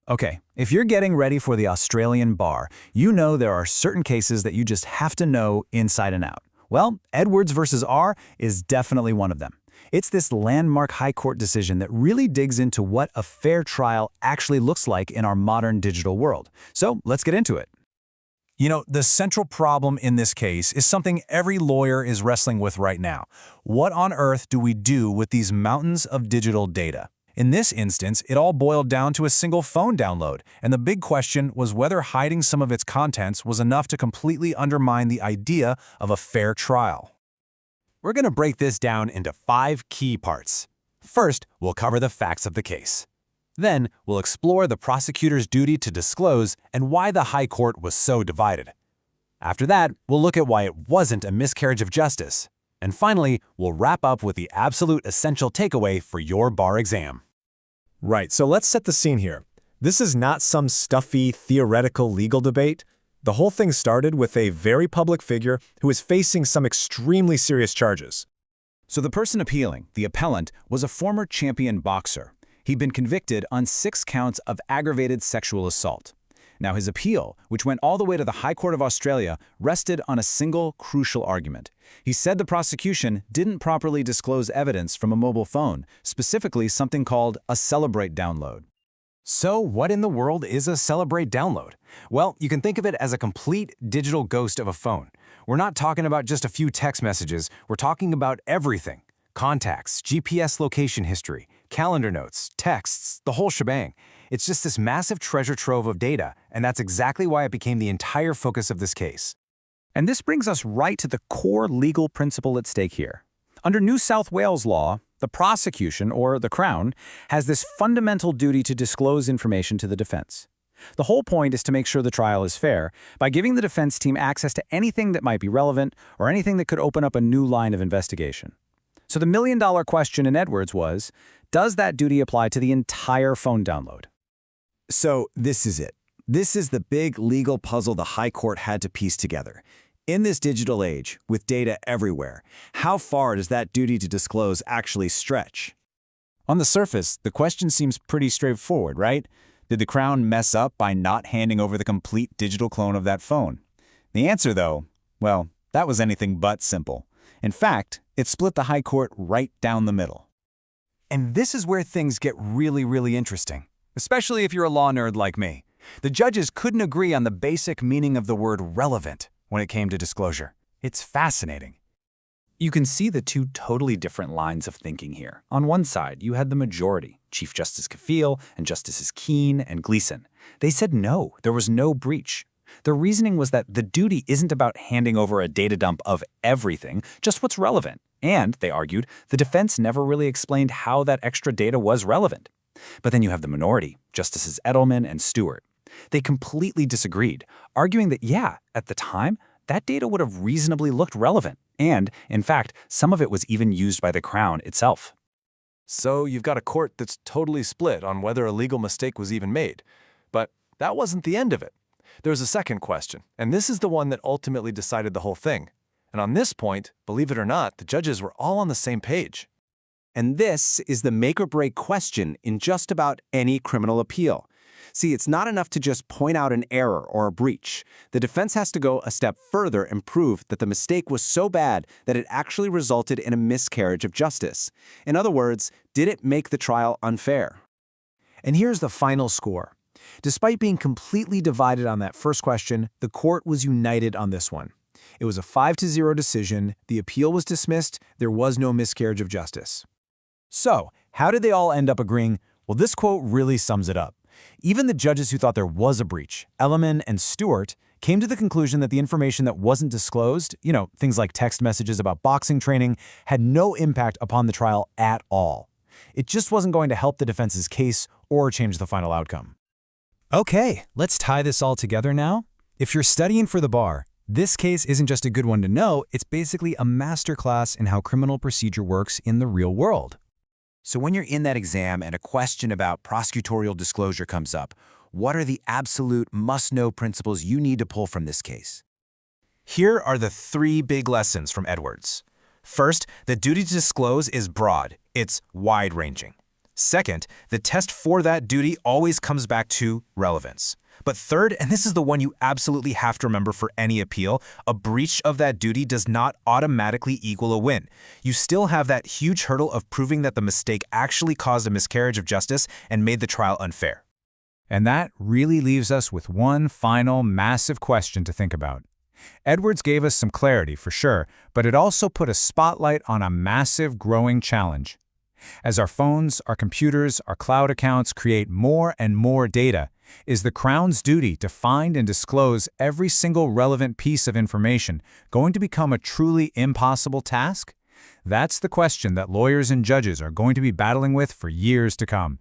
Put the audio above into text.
Okay, if you're getting ready for the Australian bar, you know there are certain cases that you just have to know inside and out. Well, Edwards versus R is definitely one of them. It's this landmark high court decision that really digs into what a fair trial actually looks like in our modern digital world. So let's get into it. You know, the central problem in this case is something every lawyer is wrestling with right now. What on earth do we do with these mountains of digital data? In this instance, it all boiled down to a single phone download, and the big question was whether hiding some of its contents was enough to completely undermine the idea of a fair trial. We're going to break this down into 5 key parts. First, we'll cover the facts of the case. Then, we'll explore the prosecutor's duty to disclose and why the High Court was so divided. After that, we'll look at why it wasn't a miscarriage of justice. And finally, we'll wrap up with the absolute essential takeaway for your bar exam. Right, so let's set the scene here. This is not some stuffy, theoretical legal debate. The whole thing started with a very public figure who is facing some extremely serious charges. So the person appealing, the appellant, was a former champion boxer. He'd been convicted on 6 counts of aggravated sexual assault. Now his appeal, which went all the way to the High Court of Australia, rested on a single crucial argument. He said the prosecution didn't properly disclose evidence from a mobile phone, specifically something called a Celebrate download. So what in the world is a Celebrate download? Well, you can think of it as a complete digital ghost of a phone. We're not talking about just a few text messages, we're talking about everything. Contacts, GPS location history, calendar notes, texts, the whole shebang. It's just this massive treasure trove of data, and that's exactly why it became the entire focus of this case. And this brings us right to the core legal principle at stake here. Under New South Wales law, the prosecution, or the Crown, has this fundamental duty to disclose information to the defense. The whole point is to make sure the trial is fair by giving the defense team access to anything that might be relevant or anything that could open up a new line of investigation. So the million-dollar question in Edwards was, does that duty apply to the entire phone download? So this is it. This is the big legal puzzle the High Court had to piece together. In this digital age, with data everywhere, how far does that duty to disclose actually stretch? On the surface, the question seems pretty straightforward, right? Did the Crown mess up by not handing over the complete digital clone of that phone? The answer, though, well, that was anything but simple. In fact, it split the High Court right down the middle. And this is where things get really interesting, especially if you're a law nerd like me. The judges couldn't agree on the basic meaning of the word relevant when it came to disclosure. It's fascinating. You can see the 2 totally different lines of thinking here. On one side, you had the majority, Chief Justice Kiefel and Justices Keane and Gleeson. They said no, there was no breach. Their reasoning was that the duty isn't about handing over a data dump of everything, just what's relevant. And, they argued, the defense never really explained how that extra data was relevant. But then you have the minority, Justices Edelman and Steward. They completely disagreed, arguing that, yeah, at the time, that data would have reasonably looked relevant. And, in fact, some of it was even used by the Crown itself. So you've got a court that's totally split on whether a legal mistake was even made. But that wasn't the end of it. There's a second question, and this is the one that ultimately decided the whole thing. And on this point, believe it or not, the judges were all on the same page. And this is the make-or-break question in just about any criminal appeal. See, it's not enough to just point out an error or a breach. The defense has to go a step further and prove that the mistake was so bad that it actually resulted in a miscarriage of justice. In other words, did it make the trial unfair? And here's the final score. Despite being completely divided on that first question, the court was united on this one. It was a 5-0 decision, the appeal was dismissed, there was no miscarriage of justice. So, how did they all end up agreeing? Well, this quote really sums it up. Even the judges who thought there was a breach, Edelman and Steward, came to the conclusion that the information that wasn't disclosed, things like text messages about boxing training, had no impact upon the trial at all. It just wasn't going to help the defense's case or change the final outcome. Okay, let's tie this all together now. If you're studying for the bar, this case isn't just a good one to know, it's basically a masterclass in how criminal procedure works in the real world. So when you're in that exam and a question about prosecutorial disclosure comes up, what are the absolute must-know principles you need to pull from this case? Here are the 3 big lessons from Edwards. First, the duty to disclose is broad. It's wide-ranging. Second, the test for that duty always comes back to relevance. But third, and this is the one you absolutely have to remember for any appeal, a breach of that duty does not automatically equal a win. You still have that huge hurdle of proving that the mistake actually caused a miscarriage of justice and made the trial unfair. And that really leaves us with one final massive question to think about. Edwards gave us some clarity for sure, but it also put a spotlight on a massive growing challenge. As our phones, our computers, our cloud accounts create more and more data, is the Crown's duty to find and disclose every single relevant piece of information going to become a truly impossible task? That's the question that lawyers and judges are going to be battling with for years to come.